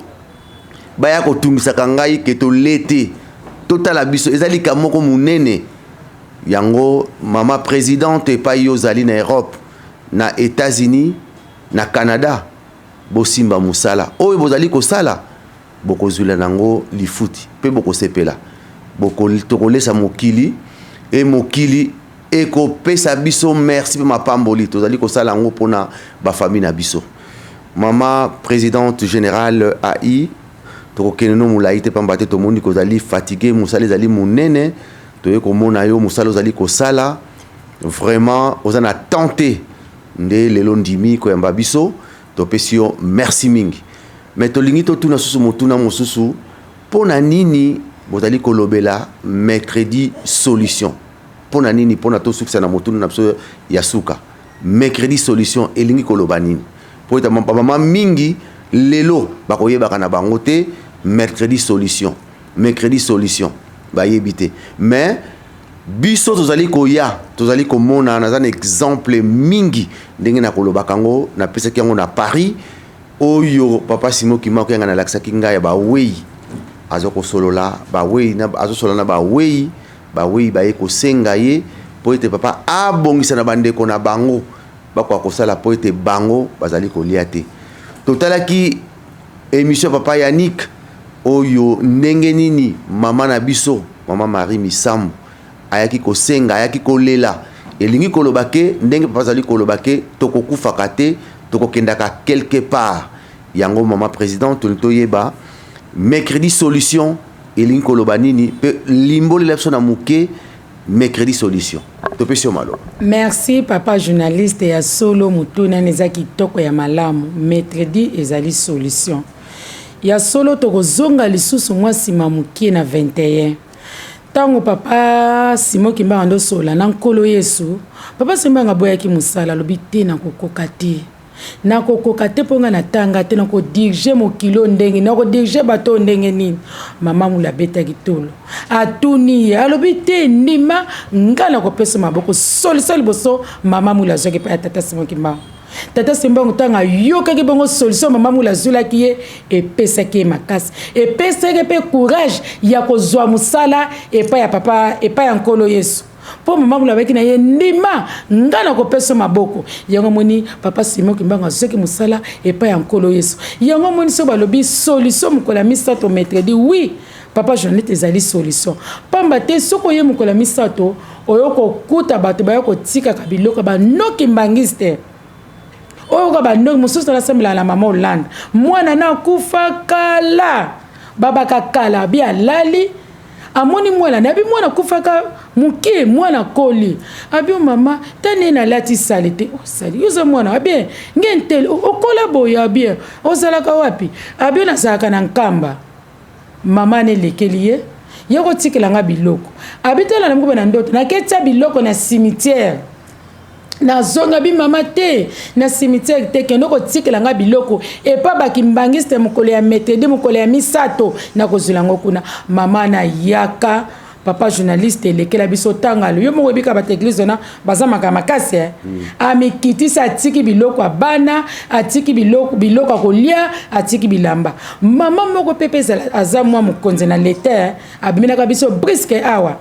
baya kotungisaka ngai ke tolete totala biso ezali ka moko munene yango mama présidente epai yo ozali na Europe na États-Unis na Canada bosimba musala oyo bozali kosala bokozwila nango lifuti mpe bokosepela tokolesa mokili e mokili ekopesa biso merci mpe mapamboli tozali kosala yango mpona bafamille na biso mama présidente générale AI tokokende no molai te pamba te tomoni kozali fatigué mosala ezali monene toye komona yo mosala ozali kosala vraiment oza na tente nde lelo ndimi koyamba biso topesi yo merci mingi mais tolingi totuna susu motuna mosusu mpona nini bozali kolobela mercredi solution mpona nini mpona tosukisa na motuna na biso ya suka mercredi solution elingi koloba nini po ete bamama mingi lelo bakoyebaka na bango te mercredi solution bayebi te mais biso tozali koya tozali komona naza na exemple mingi ndenge na kolobaka ngo napesaki yango na Paris oyo papa Simon Kimbangu Kiangani alakisaki ngai ya bawei azokosolola bawei azosola na bawei baye kosenga ye po ete papa abongisa na bandeko na bango bakwa kosala po ete bango bazali kolia te totalaki émission papa Yannick oyo ndenge nini mama na biso mama Marie Misambu ayaki kosenga ayaki kolela elingi koloba ke ndenge papa azali koloba ke tokokufaka te tokokendaka quelque part yango mama président toyeba mercredi solution elingi koloba nini pe limbolela biso na moke mercredi solution topesi yo malo merci papa journaliste ya solo mutuna neza kitoko ya malamu mercredi ezali solution ya solo tokozonga lisusu mwa nsima mokie na 21 tango papa Simon Kimbangu ndosola na nkolo Yesu papa Simbangu aboyaki mosala alobi te nakokoka te nakokoka te mpo nga natanga te nakodirige mokilo ndenge nakodirige bato ndenge nini mama mula abetaki tolo atuni ye alobi te ndima nga nakopesa maboko solution liboso mama mula azwaki epai ya tata Simon Kimbangu tata Simbangu ntango ayokaki bongo solution mama mula azwelaki ye epesaki ye makasi epesaki mpe courage ya kozwa mosala epai ya papa epai ya nkolo Yesu po mama mula abaki na ye ndima nga nakopesa maboko yango moni papa Simon Kimbangu azwaki mosala epai ya nkolo Yesu yango moni so balobi solution mokola misato mercredi oui papa journaliste ezali solution pamba te soko ye mokola misato oyoko kuta bato bayoko tikaka biloko banoki mbangiste oyo bandoki mosusu alasambela na mama Hollande mwana na kufa kala babaka kala bi alali amoni mwana na bi mwana kufaka muke mwana koli abi mama tane na lati salite o sali yoza mwana abi ngentel okola boya abi ozalaka wapi abi na saka na nkamba mama ne lekeliye yoko tikelanga biloko abitela na mko na ndoto na ketcha biloko na cimetière na zonga bi mama te na cimetière te kendo ko tikelanga biloko e pa bakimbangiste mukolo ya metede mukolo ya misato na kozulango kuna mama na yaka papa journaliste lekela biso tangalo yo moko bika ba église na bazamaka makasi amikitisa atiki biloko abana atiki biloko kolia atiki bilamba mama moko pepeza azamwa mukonze na leta abiminaka biso briske awa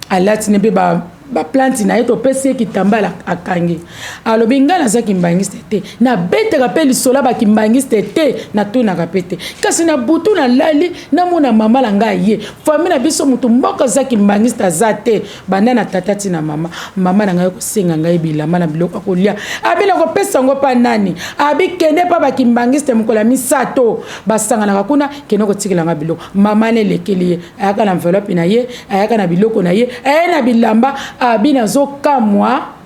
alati ne ba planti na yeto pesi kitambala akangi alobi ngana za kimbangiste te na beteka pe lisola ba kimbangiste te na tuna kapete kasi na butu na lali na mona mama la ngai ye famille na biso mutu mboka za kimbangiste za te banda na tatati na mama na ngai ko senga ngai bilama na biloko kolia abina ko pesa ngo pa nani abi kende pa ba kimbangiste mukola misato basanga na kuna keno ko tikela nga biloko mama ne lekeli ayaka na enveloppe na ye ayaka na biloko na ye na bilamba abina zo kamwa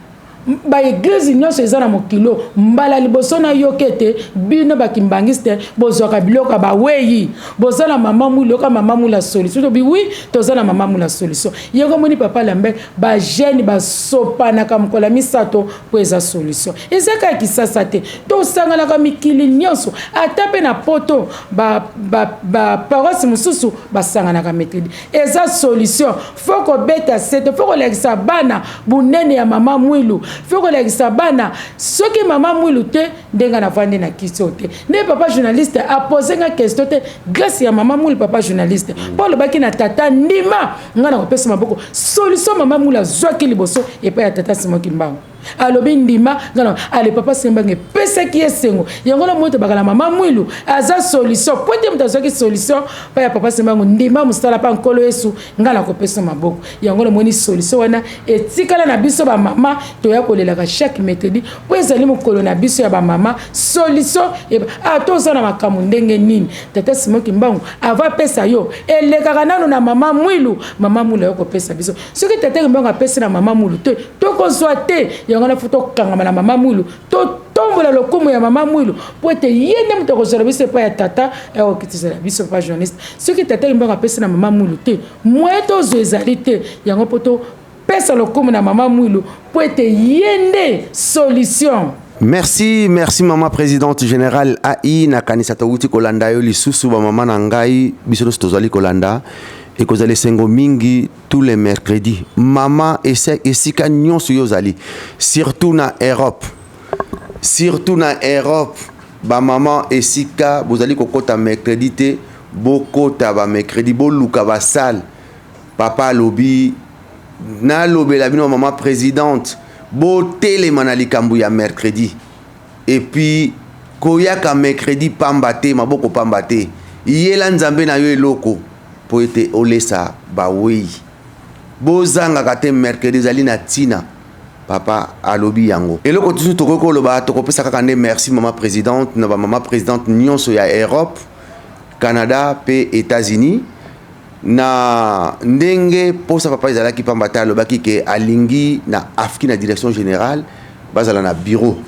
ba église nyonso eza na mokilo mbala liboso na yokete bino bakimbangiste bozwaka biloko ba weyi bozala mama mulu ka mama mula solution to bi oui tozala mama mula solution yego moni papa lambe ba jeune ba sopana ka mkola misato po eza solution ezaka kisasa te to sangala ka mikili nyonso atape na poto ba paroisse mususu basangana ka metodi eza solution foko beta sete foko lekisa bana bunene ya mama mwilu foko lekisa bana soki mama mwilu te ndenga na vande na kiso te ne papa journaliste a posé nga question te grâce ya mama mwilu papa journaliste Paul baki na tata ndima ngana ko pesa maboko solution mama mwilu azwaki liboso et pa ya tata Simoki Mbango alobi ndima ngana ale papa Sembange pesa ki esengo yango na moto bakala mama mwilu aza solution pote mutazwaki solution pa ya papa Sembango ndima musala pa nkolo Yesu ngana ko pesa maboko yango na moni solution wana etikala na biso ba mama to ya kolelaka chaque mercredi po ezali mukolo na biso ya ba mama solution atoza na makamu ndenge nini tata Simoki Mbango ava pesa yo elekaka nano na mama mwilu yo ko pesa biso soki tata Mbango apesa na mama mwilu te to kozwa te yango na foto kangama na mama mwilu to tombola lokumu ya mama mwilu po ete yende muto kozala biso pa ya tata okitisa biso pa journaliste soki tata Mbango apesa na mama mwilu te mweto zo ezali te yango poto pesa lokumu na mama mwilu po ete yende solution. Merci maman présidente générale AI na kanisa tawuti kolanda yo lisusu ba mama na ngai biso no tozali kolanda et kozali sengo mingi tous les mercredis mama esika nyonso yo zali surtout na Europe ba mama esika bozali kokota mercredi te bokota ba mercredi boluka ba salle papa lobi na lobela bino maman présidente Botele manali kambu ya mercredi et puis koyaka mercredi pambate maboko pambate yela nzambe na yo eloko po ete olesa bawei bozanga kate mercredi zali na tina papa alobi yango eloko tusu tokoko loba tokopesa kaka nde merci maman présidente na ba maman présidente nyonso ya Europe Canada pe États-Unis na ndenge posa papa ezalaki pambata alobaki ke alingi na afki na direction générale bazala na bureau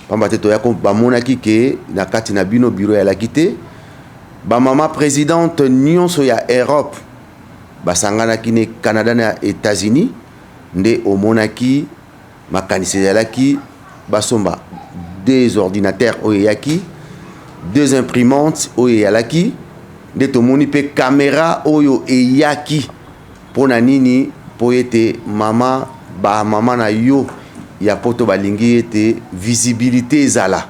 pambate to yako bamonaki ke na kati na bino bureau ya lakite ba mama présidente nyonso ya Europe basanganaki ne Canada na États-Unis nde omonaki makanisi ezalaki basomba des ordinateurs oyo yaki deux imprimantes oyo yalaki de tomoni pe caméra oyo eyaki pona nini po ete mama na yo ya poto balingi ete visibilité ezala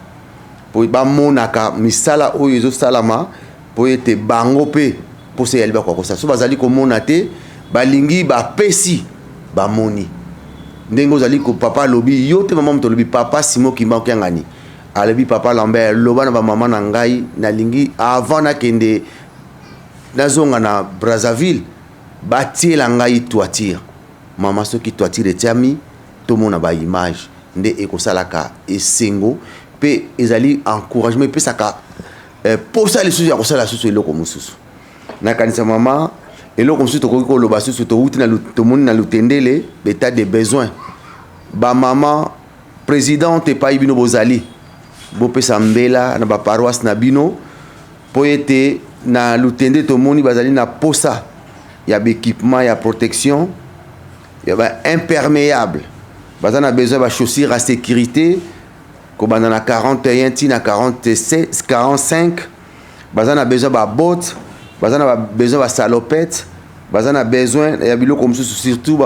po bamonaka misala oyo ezosalama po ete bango pe posa yali bakokosa so bazali komona te balingi bapesi bamoni ndenge ozali ko papa lobi yo te mama moto lobi papa Simoki Mbango kyangani alobi papa Lambert loba na bamama na ngai nalingi avant nakende nazonga na Brazzaville batiela ngai toiture mama soki toiture etiami tomona ba image nde ekosalaka esengo pe ezali encouragement pe saka posa lisusu ya kosala susu eloko mususu na kanisa mama Et là, comme si tu as le bassin, tu as l'utendele, l'état des besoins. Ba maman, présidente et pas ibino bozali. Bope sambela, na ba paroisse na bino, pour être na l'utendele, tout le monde bazali na posa. Il y a l'équipement, il y a protection, il y a imperméable. Bazana a besoin de chaussures à sécurité, comme dans la 41, tina 47, 45. Bazana a besoin de bottes, bazana a besoin de salopettes, bazana a besoin, il y a bilo comme ça, surtout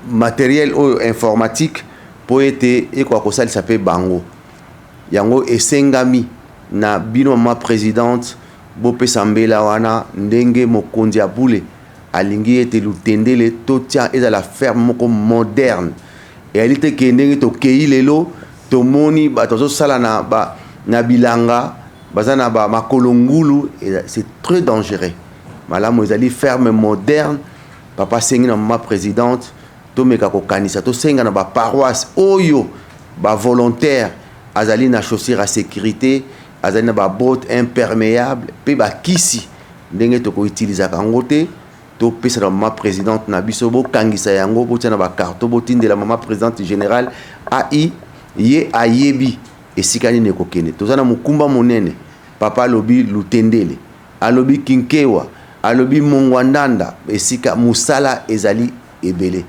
matériel informatique pour être et quoi que ça s'appelle bango. Yango esengami na bino ma présidente bope sambela wana ndenge mokonzi abule alingi ete lutendele totia eza la ferme moko moderne et alite ke ndenge to kei lelo to moni batozo sala na bilanga bazana ba makolongulu c'est très dangereux malamu ezali ferme moderne papa sengi na mama présidente to meka ko kanisa to senga na ba paroisse oyo ba volontaire azali na chaussures à sécurité azali na ba bottes imperméables pe ba kisi ndenge to ko utiliser kango te to pesa na mama présidente na biso bo kangisa yango bo tia na ba carte bo tindela mama présidente générale AI ye ayebi esikani ne ko kene to zana mukumba monene papa lobi lutendele alobi kinkewa alobi mongwandanda esika musala ezali ebele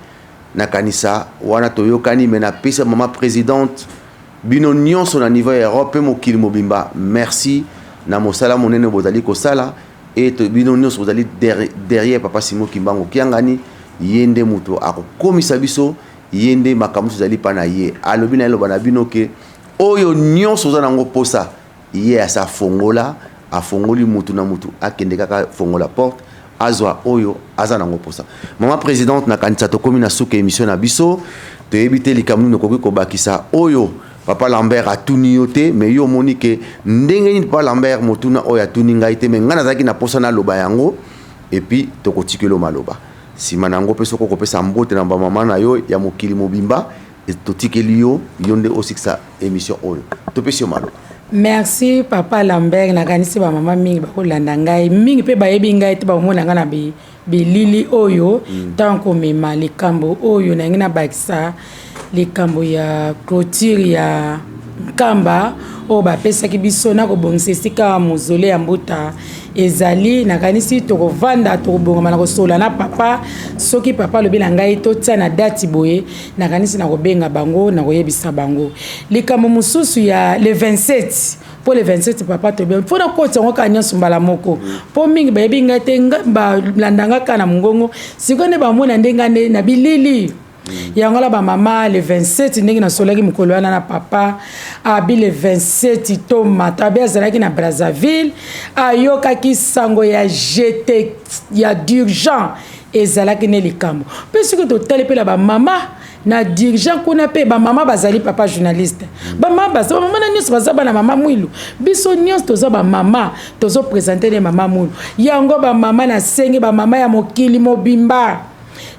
na kanisa wana toyokani mena pesa mama présidente bino nyonso na niveau Europe mokili mobimba merci na mosala monene bozali kosala et bino nyonso bozali derrière papa Simon Kimbangu kiangani yende muto akokomisa biso yende makambo zali pana ye alobi na eloba na bino ke oyo nyonso za nango posa ye asa fongola afongoli mutu na mutu akende kaka fongola porte azwa oyo aza nango posa mama présidente na kanisa to komi na suka émission na biso to ebite likamnu no koki ko bakisa oyo papa Lambert a tuni yote mais yo monique ndenge ni papa Lambert motuna oyo atuni ngai te mais ngana zaki na posa na loba yango et puis to kotikelo maloba si manango peso ko pesa mbote na ba mama na yo ya mokili mobimba et to tikeli yo yonde aussi sa émission oyo to pesio maloba. Merci papa Lambert na kanisi ba mama mingi ba kolanda ngai mingi pe ba yebi ngai te ba mona ngana bilili oyo tanko mema likambo oyo na ngina bakisa likambo ya clôture ya kamba o ba pesa ki biso na ko bongisa sika mozole ya mbuta ezali na kanisi to ko vanda to bonga na ko sola na papa soki papa lobi na ngai to tia na date boye na kanisi na ko benga bango na ko yebisa bango likambo mususu ya le 27 pour le 27 papa to bien pour na ko tongo ka nyonso mbala moko po mingi ba yebi ngai te ba landanga kana mungongo sikone ba mona ndenga na bilili yangola ba mama le 27 ndenge na solaki mukolo na papa abi le 27 to mata be azalaki na Brazzaville ayoka ki sango ya jeté ya d'urgence ezalaki ne likambo parce que to telepela ba mama na dirigeant kuna pe ba mama bazali papa journaliste ba mama na nyos bazaba na mama mwilu biso nyos toza ba mama tozo présenter les mama mwilu yango ba mama na sengi ba mama ya mokili mobimba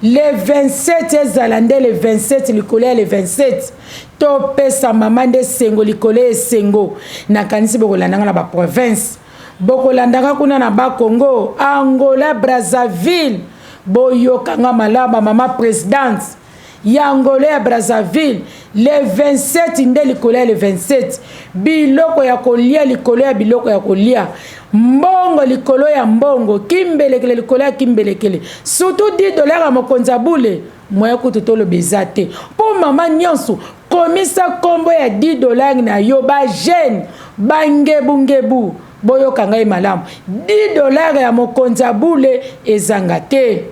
le 27 ezalande le 27 likole le 27 to pesa mama nde sengo likole sengo na kanisi bokolandanga na ba province bokolandanga kuna na ba Congo Angola Brazzaville boyokanga malaba mama présidente Yangolé à Brazzaville le 27 nde likole le 27 biloko ya kolia likolo ya biloko ya kolia mbongo likolo ya mbongo kimbelekele likolo ya kimbelekele surtout $10 à mokonza bule moya kututolo bezate po mama nyonso komisa kombo ya $10 na yo ba jeune bangebungebu boyo kanga malamu $10 ya mokonza bule ezangate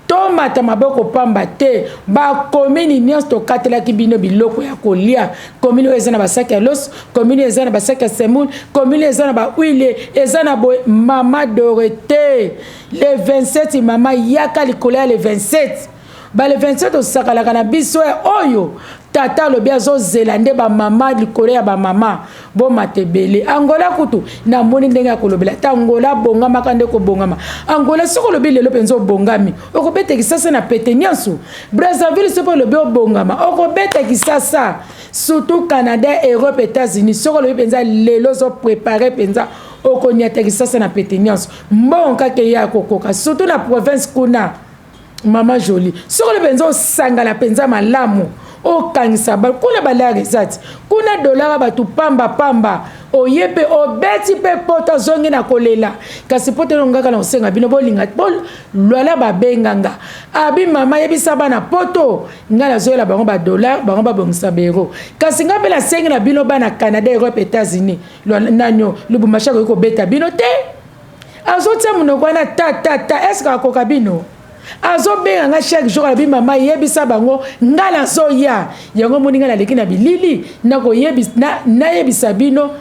tomata maboko pamba te ba commune nyonso to katela ki bino biloko ya kolia commune ezana basaki ya los commune ezana basaki ya semoule commune ezana ba huile ezana bo mama Dorothée le 27 mama yaka likola le 27 ba le 27 osakalaka na biso oyo tata lobi azozela ba mama likolo ya ba mama bo matebele Angola kutu na moni ndenge ya kolobela ta Angola bongama kande ko bongama Angola soko lobi lelo penzo bongami okobete kisasa na pete nyonso Brazzaville soko lobi bongama okobete kisasa surtout Canada Europe États-Unis soko lobi penza lelo zo préparer penza okoniatakisa sa na pete nyonso mbongo kaka ya kokoka surtout na province kuna Mama Jolie soko le benzo sangala penza malamu okangisa ba kuna balare ezati kuna dollar batu pamba oyepe obeti pe pota zongi na kolela kasi pota ngaka na osenga bino bolinga bol lwala babenganga abi mama yebisa bana poto ngala zoela bango ba dollar bango ba bongisa bero kasi ngapela sengi na bino bana Canada Europe États-Unis nanyo lubumbashi ko beta bino te azotia munoko na ta est-ce ka koka bino azobenga nga chaque jour abi mama yebisa bango ngala zoya yango moninga na leki na bilili na ko yebisa na yebisa bino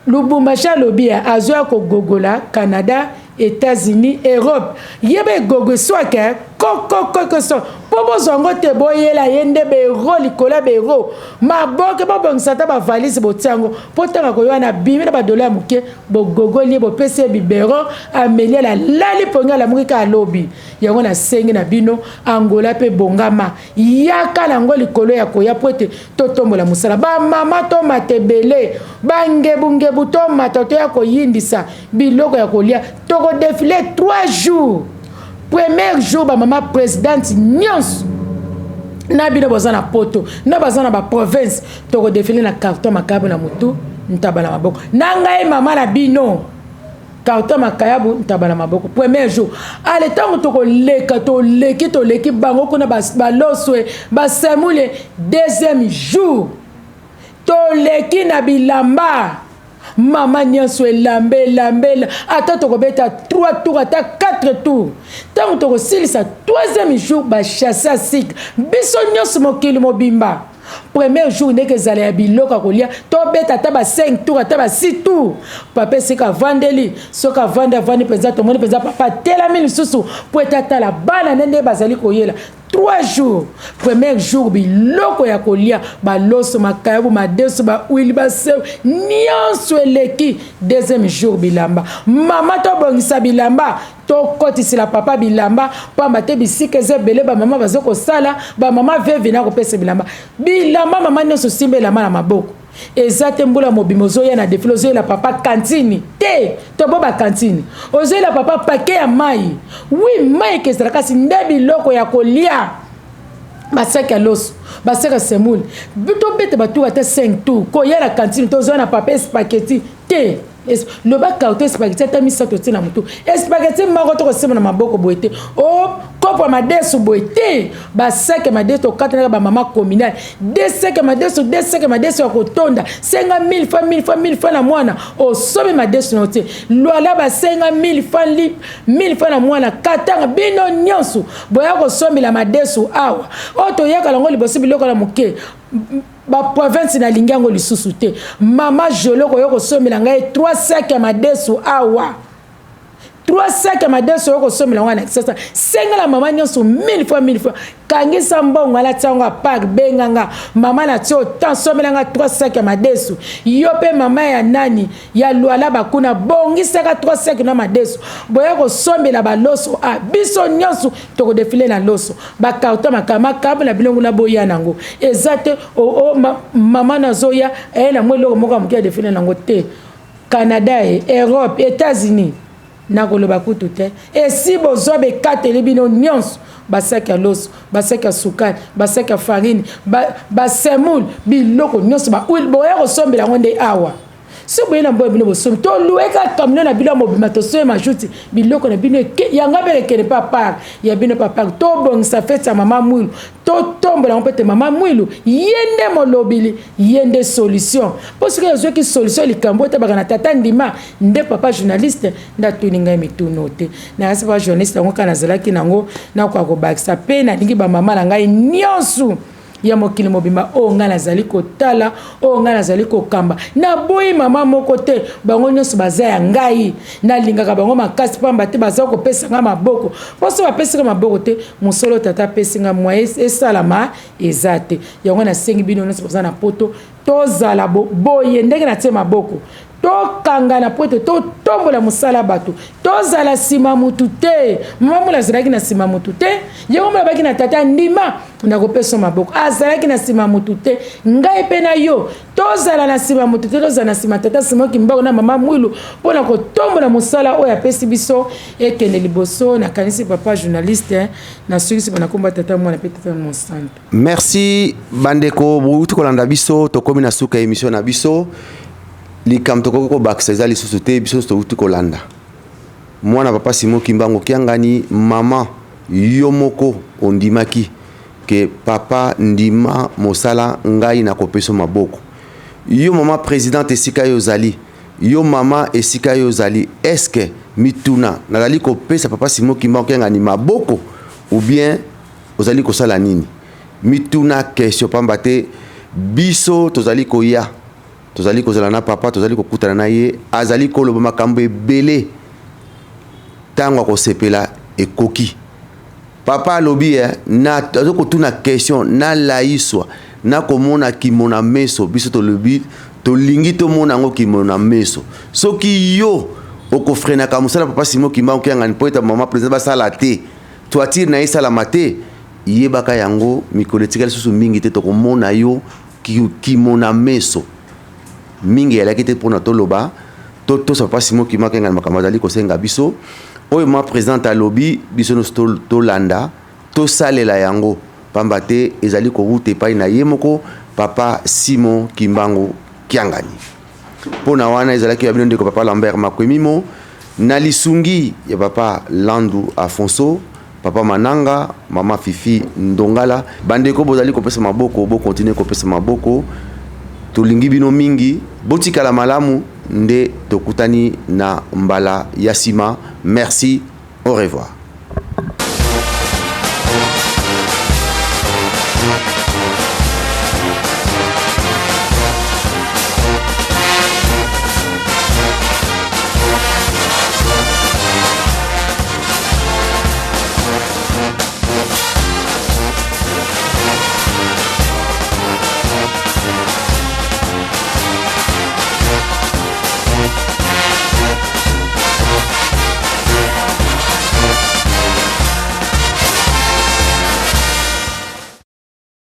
Lubumbashi lobia azoya ko gogola Canada États-Unis Europe yebe gogo swaka koko so pobo zongo te boyela yende bero likola bero maboke babongisa ta ba valise botiango potanga ko yana bimi na ba dollar muke bo gogo li bo pese bibero amelia la lali ponga la mukika alobi yango na sengi na bino Angola pe bongama yaka nango likolo ya koya pote totombola musala ba mama to matebele bangebungebu to matato ya koyindisa biloko ya kolia toko défilé 3 jours premier jour ba mama présidente nyons na bino bozana poto na bazana ba province toko défilé na carton makabu na mutu ntabala maboko nangai mama na bino carton makayabu ntabala maboko premier jour ale tango toko leka to leki bango kuna ba loswe ba semule deuxième jour to leki na bilamba Mama nyonso lambe ata tokobeta 3 tours ata 4 tours tango tokosilisa 3e jour ba chassa sik biso nyonso mokili mobimba premier jour ndeke ezala ya biloko kolia tobeta ata ba 5 tours ata ba 6 tours papa sika vandeli soka vandi penza tomoni penza papa telami lisusu po etata la bana nende bazali koyela 3 jours premier jour biloko ya kolia baloso makayabu madeso ba wili ba se nyonso eleki deuxième jour bilamba mama to bongisa bilamba to kotisi la papa bilamba pamba te bisika ezebele ba mama bazoko sala ba mama veve na kopesa bilamba mama nyonso simbela na maboko ezate mbula mobimo zoya na défilé zoya la papa cantine te to boba cantine ozoya la papa paquet ya mai oui mai kesera kasi ndebi loko ya kolia basaka loso basaka semoule bito bete batu ata 5 tours ko ya la cantine to zoya na papa spaghetti te le ba carton spaghetti ta misato tina mutu spaghetti mako to kosema na maboko boete o kopo madesu boete basaka madesu katana ba mama communale desaka madesu akotonda 5000 francs na mwana o sobe madesu note lwala ba 5000 francs na mwana katanga bino nyonso boya ko sombela madesu awa oto yaka lango libosi biloko la muke ba province na lingango lisusu te mama joloko yoko somela ngai 3 sacs ya madesu awa 3 sacs ya madesu yoko somela ngana sasa senga la mama nyonso 1000 francs kangisa mbongo ala tsango park benganga mama na tio tant somela nga 3 sacs ya madesu yope mama ya nani ya lwala bakuna bongisa ka 3 sacs na madesu boya ko somela ba loso a biso nyonso to ko défiler na loso ba carton makama kabu na bilongo na boya nango ezate mama na zoya na mwelo moko mkia défiler nango te Canada Europe États-Unis na koloba kutu te esi bozobe kateli bino nyonso basaka loso basaka sukari basaka farine basemoule biloko nyonso ba oil boya kosombela ngonde awa so boye na mboye bino bosomi to lueka camion na bino mobima to soye majuti biloko na bino yanga bele kene pa part ya bino pa part to bongisa fete ya mama mwilu to tombola mpete mama mwilu yende molobili yende solution parce que yazo ki solution likambo te bakana tata ndima nde papa journaliste nda tuninga mituno te na asa pa journaliste ngo kana zalaki nango na kwa ko bakisa pe na lingi ba mama na ngai nyonso ya mokili mobimba o ngana zali kotala o ngana zali kokamba na boyi mama moko te bango nyonso baza ya ngai na lingaka bango makasi pamba te baza ko pesa nga maboko poso ba pesa nga maboko te musolo tata pesa nga moye esalama ezate yango na sengi bino nyonso baza na poto tozala boye ndenge na tie maboko tokangana po ete totombola mosala bato tozala nsima mutu te. Mama mula azalaki na nsima mutu te, yango mula baki na tata ndima nakopesa maboko azalaki na nsima mutu te. Ngai mpe na yo tozala na nsima mutu te, tozala na nsima tata Simon Kimbangu na mama Mwilu mpona kotombola mosala oyo apesi biso ekende liboso. Nakanisi papa journaliste na sukisi banakomba tata mwana mpe tata Monsanto. Merci bandeko bouti kolanda biso tokomi na suka émission na biso likambo tokoki kobakisa eza lisusu te biso touti kolanda mwana papa Simon Kimbangu kiangani mama yo moko ondimaki ke papa ndima mosala ngai na kopesa maboko yo mama présidente esika yo zali yo mama esika yo zali eske mituna nazali kopesa papa Simon Kimbangu kiangani maboko ou bien ozali kosala nini mituna question pamba te biso tozali koya tozali kozala na papa tozali kokutana na ye azali koloba makambo ebele tango akosepela ekoki papa alobi na azokotuna question na laiswa na komona kimona meso biso tolobi tolingi tomona yango kimona meso soki yo okofrenaka mosala papa Simon Kimbangu kiangani po ete mama président basala te toatire na ye salama te yebaka yango mikolo etikali susu mingi te tokomona yo kimona meso mingi yalaki te mpona toloba tosa papa Simon Kimbangu kiangani makambo azali kosenga biso oyo ma présidente alobi biso nyonso tolanda tosalela yango pamba te ezali kowuta epai na ye moko papa Simon Kimbangu kiangani mpona wana ezalaki ya bino ndeko papa Lambert Makwemimo na lisungi ya papa Landu Afonso papa Mananga mama Fifi Ndongala bandeko bozali kopesa maboko bo continue kopesa maboko tolingi bino mingi botikala malamu nde tokutani na mbala ya sima. Merci, au revoir.